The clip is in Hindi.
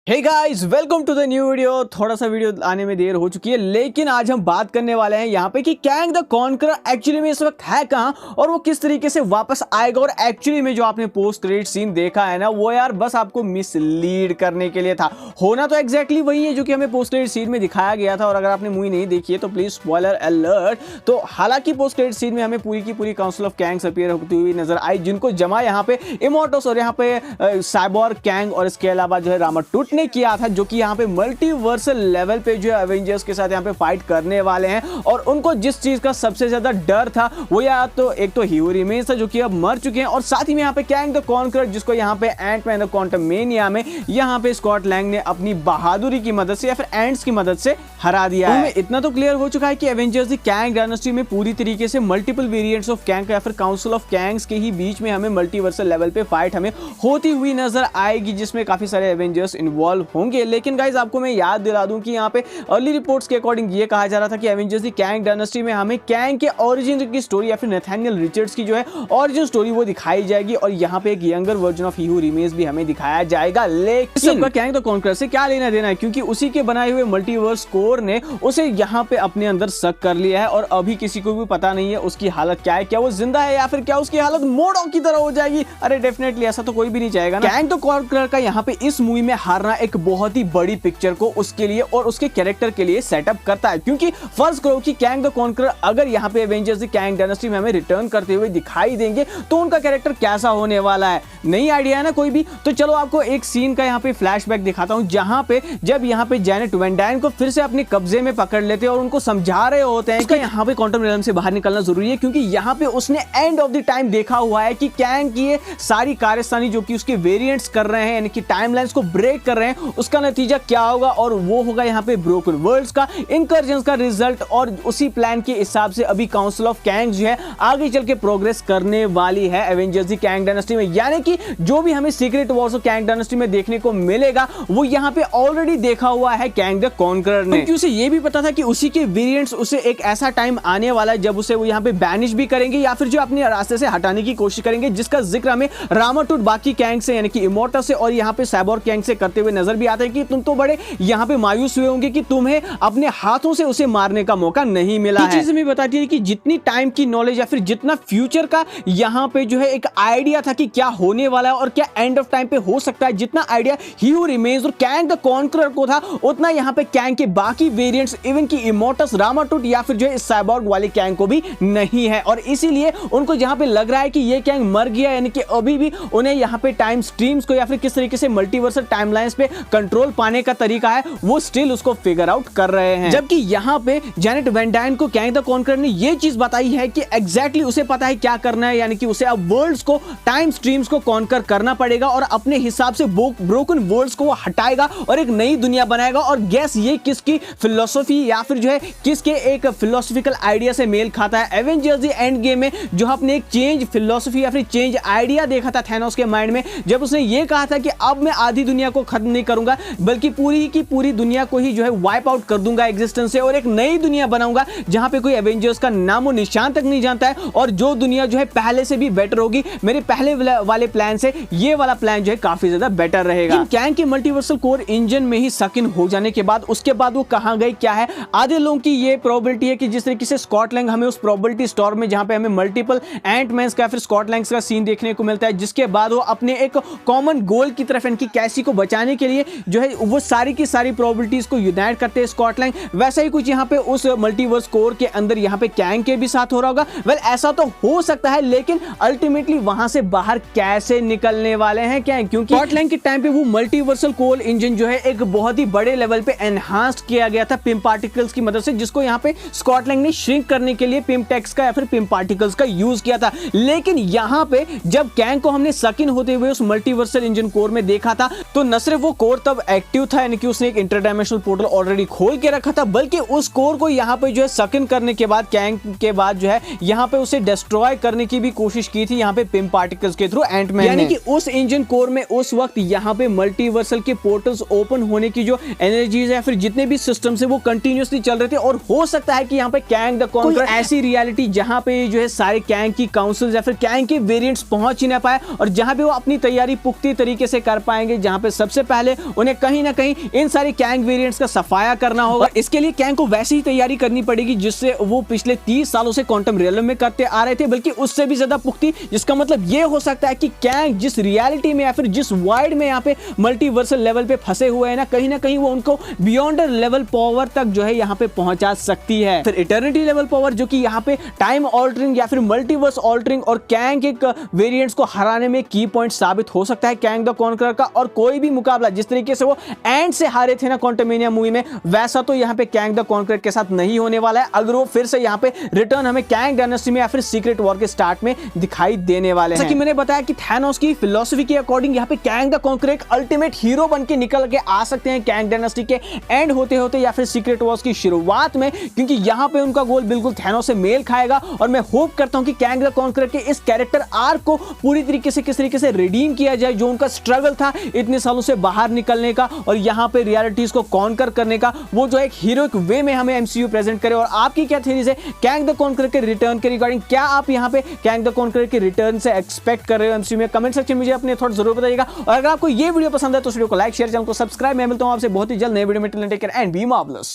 Hey guys welcome to the new video. थोड़ा सा वीडियो आने में देर हो चुकी है, लेकिन आज हम बात करने वाले हैं यहाँ पे कि कैंग द कॉन्करर एक्चुअली में इस वक्त है कहाँ और वो किस तरीके से वापस आएगा। और एक्चुअली में जो आपने पोस्ट क्रेडिट सीन देखा है ना, वो यार बस आपको मिसलीड करने के लिए था। होना तो एग्जैक्टली वही है जो कि हमें पोस्ट क्रेडिट सीन में दिखाया गया था। और अगर आपने मूवी नहीं देखी है तो प्लीज स्पॉइलर अलर्ट। तो हालांकि पोस्ट क्रेडिट सीन में हमें पूरी की पूरी काउंसिल ऑफ कैंग्स अपीयर होती हुई नजर आई, जिनको जमा यहाँ पे इमोर्टस और यहाँ पे साइबोर्ग कैंग और इसके अलावा जो है रामाटूट ने किया था, जो कि यहाँ पे मल्टीवर्सल लेवल पे जो है एवेंजर्स के साथ यहाँ पे फाइट करने वाले हैं। और उनको जिस चीज का सबसे ज्यादा डर था वो या तो एक तो ही रिमेन्स था जो कि अब मर चुके हैं, और साथ ही में यहाँ पे कैंग द कॉन्करर जिसको यहाँ पे एंटमैन द क्वांटमेनिया में यहाँ पे स्कॉट लैंग ने अपनी बहादुरी की मदद से या फिर एंट्स की मदद से हरा दिया है। इतना तो क्लियर हो चुका है कि एवेंजर्स द कैंग डायनेस्टी में पूरी तरीके से मल्टीपल वेरिएंट्स ऑफ कैंग या फिर काउंसिल ऑफ कैंग्स के ही बीच में हमें मल्टीवर्सल लेवल पे फाइट हमें होती हुई नजर आएगी, जिसमें काफी सारे एवेंजर्स इन्वॉल्व होंगे। लेकिन गाइस आपको मैं याद दिला दूं कि यहाँ पे अर्ली रिपोर्ट्स के अकॉर्डिंग ये कहा जा रहा था कि एवेंजर्स द कैंग डायनेस्टी में हमें कैंग के ओरिजिन की स्टोरी या फिर नैथानियल रिचर्ड्स की जो है ओरिजिन स्टोरी वो दिखाई जाएगी, और यहाँ पे एक younger version of he who remains भी हमें दिखाया जाएगा। लेकिन सबका कैंग द कॉन्करर से क्या लेना देना है, क्योंकि उसी के बनाए हुए मल्टीवर्स कोर ने उसे यहाँ पे अपने अंदर सक कर लिया है। और अभी किसी को भी पता नहीं है उसकी हालत क्या है, क्या वो जिंदा है या फिर क्या उसकी हालत मोडो की तरह हो जाएगी। अरे डेफिनेटली ऐसा तो कोई भी नहीं चाहेगा ना। कैंग द कॉन्करर का यहाँ पे इस मूवी में हारना एक बहुत ही बड़ी पिक्चर को उसके लिए और उसके कैरेक्टर के लिए सेटअप करता है, क्योंकि फर्स्ट करो कि कैंग द कॉन्करर अगर यहाँ पे एवेंजर्स द कैंग डायनेस्टी में हमें रिटर्न करते हुए दिखाई देंगे तो उनका कैरेक्टर कैसा होने वाला है, नहीं आइडिया है ना कोई भी। तो चलो आपको एक सीन का यहाँ पे फ्लैशबैक दिखाता हूँ, जहां पे जब यहाँ पे जैनेट वैन डाइन को फिर से अपने कब्जे में पकड़ लेते हैं और उनको समझा रहे होते हैं कि यहाँ पे क्वांटम रियल्म से बाहर निकलना जरूरी है, क्योंकि यहाँ पे उसने एंड ऑफ द टाइम देखा हुआ है कि कैंग की ये सारी कार्यस्थानी जो कि उसके वेरिएंट्स कर रहे हैं, यानी कि टाइमलाइंस को ब्रेक कर रहे हैं, उसका नतीजा क्या होगा। और वो होगा यहाँ पे ब्रोकन वर्ल्ड्स का इनकर्जन का रिजल्ट। और उसी प्लान के हिसाब से अभी काउंसिल ऑफ कैंग जो है आगे चल के प्रोग्रेस करने वाली है एवेंजर्स द कैंग डायनेस्टी में। यानी कि जो भी हमें secret Wars of Kang dynasty में देखने को मिलेगा वो यहाँ पे ऑलरेडी देखा हुआ है कैंग द कॉन्करर ने, क्योंकि उसे ये भी पता था कि उसी के वेरिएंट्स उसे एक ऐसा टाइम आने वाला है जब उसे वो यहाँ पे बैनिश भी करेंगे या फिर जो अपने रास्ते से हटाने की कोशिश करेंगे, जिसका जिक्र हमें रामाटूट बाकी कैंग से यानी कि इमोर्टस से और यहाँ पे साइबोर्ग कैंग से करते हुए नजर भी आता है कि तुम तो बड़े यहाँ पे मायूस हुए होंगे कि तुम्हें अपने हाथों से उसे मारने का मौका नहीं मिला है। चीज हमें बताती है कि जितनी टाइम की नॉलेज या फिर जितना फ्यूचर का यहाँ पे जो है एक आइडिया था कि क्या होने वाला है और क्या एंड ऑफ टाइम पे हो सकता है, जितना आइडिया ही हू रिमेन्स और कैंग द कॉन्करर को था, उतना यहाँ पे कैंग के बाकी वेरिएंट्स इवन की इमोर्टस रामाटूट या फिर जो है साइबोर्ग वाले कैंग को भी नहीं है। और इसीलिए उनको जहां पे लग रहा है कि ये कैंग मर गया, यानी कि अभी भी उन्हें यहाँ पे टाइम स्ट्रीम्स को या फिर किस तरीके से मल्टीवर्सल टाइमलाइंस पे कंट्रोल पाने का तरीका है वो स्टिल उसको फिगर आउट कर रहे हैं। जबकि यहाँ पे जैनेट वैन डाइन को कैंग द कॉन्करर ने ये चीज बताई है कि एग्जैक्टली उसे पता है क्या करना है, यानी कि उसे अब वर्ल्ड्स को टाइम स्ट्रीम्स को कॉन्कर करना पड़ेगा और अपने हिसाब से ब्रोकन वर्ल्ड्स को वो हटाएगा और एक नई दुनिया बनाएगा। और गैस ये किसकी फिलॉसफी या फिर जो है किसके एक फिलोसॉफिकल आइडिया से मेल खाता है। एवेंजर्स द एंड गेम में जो आपने एक चेंज फिलॉसफी या फिर चेंज आइडिया देखा था थैनोस के माइंड में, जब उसने ये कहा था कि अब मैं आधी दुनिया को खत्म नहीं करूंगा बल्कि पूरी की पूरी दुनिया को ही जो है वाइप आउट कर दूंगा एग्जिस्टेंस से और एक नई दुनिया बनाऊंगा जहां पे कोई एवेंजर्स का नामो निशान तक नहीं जानता है, और जो दुनिया जो है पहले से भी बेटर होगी। मेरे पहले वाले प्लान से ये वाला प्लान जो है काफी ज्यादा बेटर रहेगा। कैंग के मल्टीवर्सल कोर इंजन में ही सक इन हो जाने के बाद उसके बाद वो कहां गए क्या है, आधे लोगों की ये प्रोबेबिलिटी है कि जिस तरीके से स्कॉट लैंग हमें उस प्रोबेबिलिटी स्टोर में जहां पे हमें मल्टीपल एंटमैन्स का फिर स्कॉट लैंग का सीन देखने को मिलता है, जिसके बाद वो अपने एक कॉमन गोल की तरफ इनकी कैसी को बचाने के लिए जो है वो सारी की सारी प्रोबेबिलिटीज को यूनाइट करते हैं स्कॉट लैंग। वैसा ही कुछ यहाँ पे उस मल्टीवर्स कोर के अंदर यहाँ पे कैंग के भी साथ हो रहा होगा। वेल ऐसा तो हो सकता है, लेकिन अल्टीमेटली वहां से बाहर कैसे निकलने वाले हैं क्या, क्योंकि स्कॉट लैंग के टाइम पे वो मल्टीवर्सल कोर इंजन जो है एक बहुत ही बड़े लेवल पे एनहांस्ड किया गया था पिम पार्टिकल्स की मदद से, जिसको यहाँ पे स्कॉट लैंग ने श्रिंक करने के लिए पिम टेक्स का या फिर पिम पार्टिकल्स का यूज किया था। लेकिन यहाँ पे जब कैंग को हमने सक इन होते हुए उस मल्टीवर्सल इंजन कोर में देखा था तो न सिर्फ वो कोर तब एक्टिव था, यानी कि उसने एक इंटरडायमेंशनल पोर्टल ऑलरेडी खोल के रखा था, बल्कि उस कोर को यहाँ पे जो है सक इन करने के बाद कैंग के बाद जो है यहाँ पे उसे डिस्ट्रॉय करने की भी कोशिश की थी यहाँ पे पिम पार्टिकल्स के थ्रू एंटमैन, यानी कि उस इंजन कोर में उस वक्त यहाँ पे मल्टीवर्सल के पोर्टल्स ओपन होने की जो एनर्जीज है फिर जितने भी सिस्टम्स है वो कंटिन्यूअसली चल रहे थे। और हो सकता है कि यहाँ पे कैंग द कॉन्करर ऐसी रियलिटी जहाँ पे जो है सारे कैंग की काउंसिल्स या फिर कैंग के वेरिएंट्स पहुंच ही ना पाए और जहाँ पे वो अपनी तैयारी पुख्ती तरीके से कर पाएंगे, जहाँ पे सबसे पहले उन्हें कहीं ना कहीं इन सारी कैंग वेरिएंट्स का सफाया करना होगा। इसके लिए कैंग को वैसी ही तैयारी करनी पड़ेगी जिससे वो पिछले 30 सालों से क्वांटम रियलम में करते आ रहे थे, बल्कि उससे भी ज्यादा पुख्ती। जिसका मतलब ये हो सकता है कि कैंग जिस रियलिटी में या फिर जिस वाइड में यहाँ पे मल्टीवर्सल लेवल पे फंसे हुए हैं ना कहीं वो उनको बियॉन्ड लेवल पावर तक जो है यहाँ पे पहुंचा सकती है। फिर इटर्निटी लेवल पावर जो कि यहाँ पे टाइम ऑल्टरिंग या फिर मल्टीवर्स ऑल्टरिंग और कैंग एक वेरिएंट्स को हराने में की पॉइंट साबित हो सकता है कैंग द कॉन्करर का। और कोई भी मुकाबला जिस तरीके से वो एंड से हारे थे ना क्वांटमेनिया मूवी में, वैसा तो यहाँ पे कैंग द कॉन्करर के साथ नहीं होने वाला है अगर वो फिर से यहाँ पे रिटर्न हमें कैंग डायनेस्टी में या फिर सीक्रेट वॉर के स्टार्ट में दिखाई देने वाले हैं। जैसा कि मैंने बताया कि थैनोस की फिलॉसफी के अकॉर्डिंग यहाँ पे कैंग द कॉन्करर एक अल्टीमेट हीरो बन के निकल के आ सकते हैं कैंग डायनेस्टी के एंड होते होते या फिर सीक्रेट वॉर्स की शुरुआत में, क्योंकि यहाँ पे उनका गोल बिल्कुल थैनोस से मेल खाएगा। और मैं होप करता हूं कि कैंग द कॉन्करर के इस कैरेक्टर आर्क को पूरी तरीके से किस तरीके से रिडीम किया जाए, जो उनका स्ट्रगल था इतने सालों से बाहर निकलने का और यहाँ पे रियलिटीज को कॉन्कर करने का, वो जो एक हीरोइक वे में हमें एमसीयू प्रेजेंट करे। और आपकी क्या थ्योरीज है कैंग द कॉन्करर के रिटर्न के रिगार्डिंग? क्या आप यहाँ पे कैंग द कॉन्करर के रिटर्न से एक्सपेक्ट कर रहे हो एमसीयू में? कमेंट सेक्शन में मुझे अपने थॉट जरूर बताइएगा। और अगर आपको ये वीडियो पसंद है तो इस वीडियो को लाइक शेयर, चैनल को सब्सक्राइब। मैं मिलता हूं आपसे बहुत ही जल्द नए वीडियो में। Take care and be marvellous.